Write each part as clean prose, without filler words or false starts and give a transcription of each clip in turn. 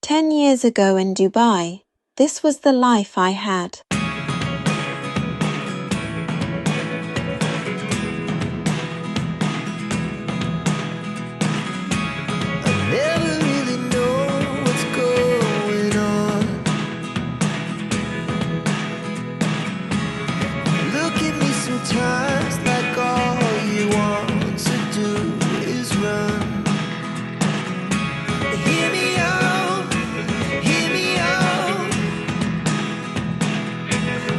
10 years ago in Dubai, this was the life I had. Sometimes like all you want to do is run. Hear me out, hear me out.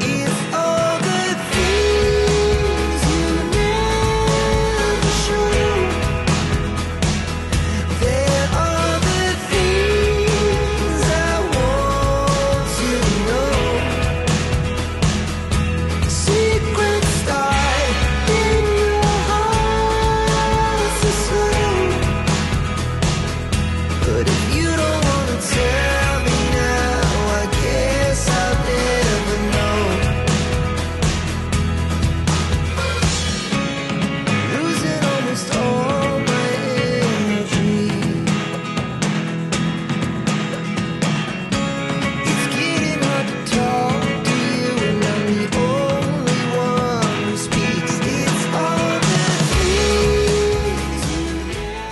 It's all the things you never show. There are the things I want to know. Secrets but if you don't want to tell me now, I guess I'll never know. Losing almost all my energy. It's getting hard to talk to you, and I'm the only one who speaks. It's all the things you know.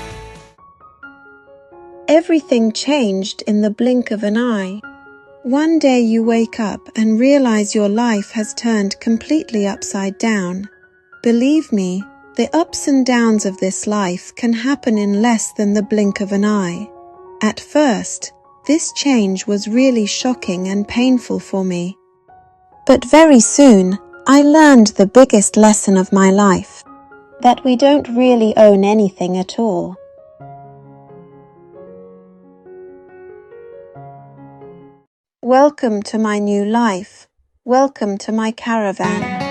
Everything changed in the blink of an eye. One day you wake up and realize your life has turned completely upside down. Believe me, the ups and downs of this life can happen in less than the blink of an eye. At first, this change was really shocking and painful for me. But very soon, I learned the biggest lesson of my life, that we don't really own anything at all. Welcome to my new life. Welcome to my caravan.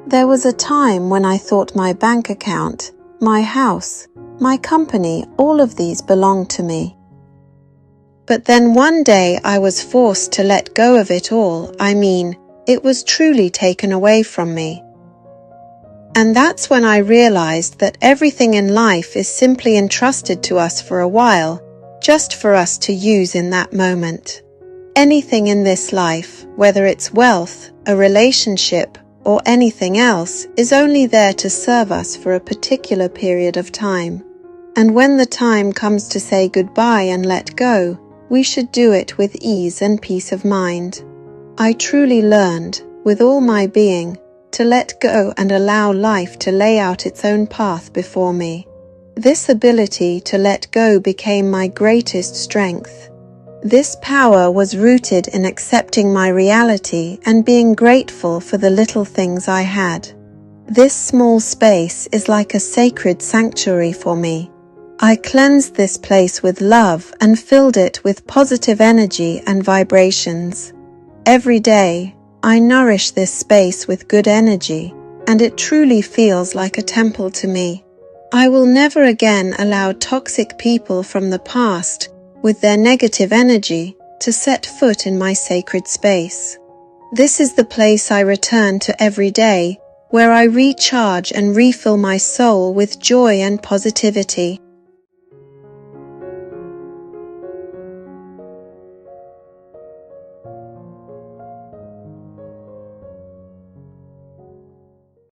There was a time when I thought my bank account, my house, my company, all of these belonged to me. But then one day I was forced to let go of it all. I mean, it was truly taken away from me. And that's when I realized that everything in life is simply entrusted to us for a while, just for us to use in that moment. Anything in this life, whether it's wealth, a relationship, or anything else, is only there to serve us for a particular period of time. And when the time comes to say goodbye and let go, we should do it with ease and peace of mind. I truly learned, with all my being, to let go and allow life to lay out its own path before me. This ability to let go became my greatest strength. This power was rooted in accepting my reality and being grateful for the little things I had. This small space is like a sacred sanctuary for me. I cleansed this place with love and filled it with positive energy and vibrations. Every day, I nourish this space with good energy, and it truly feels like a temple to me. I will never again allow toxic people from the past with their negative energy to set foot in my sacred space. This is the place I return to every day, where I recharge and refill my soul with joy and positivity.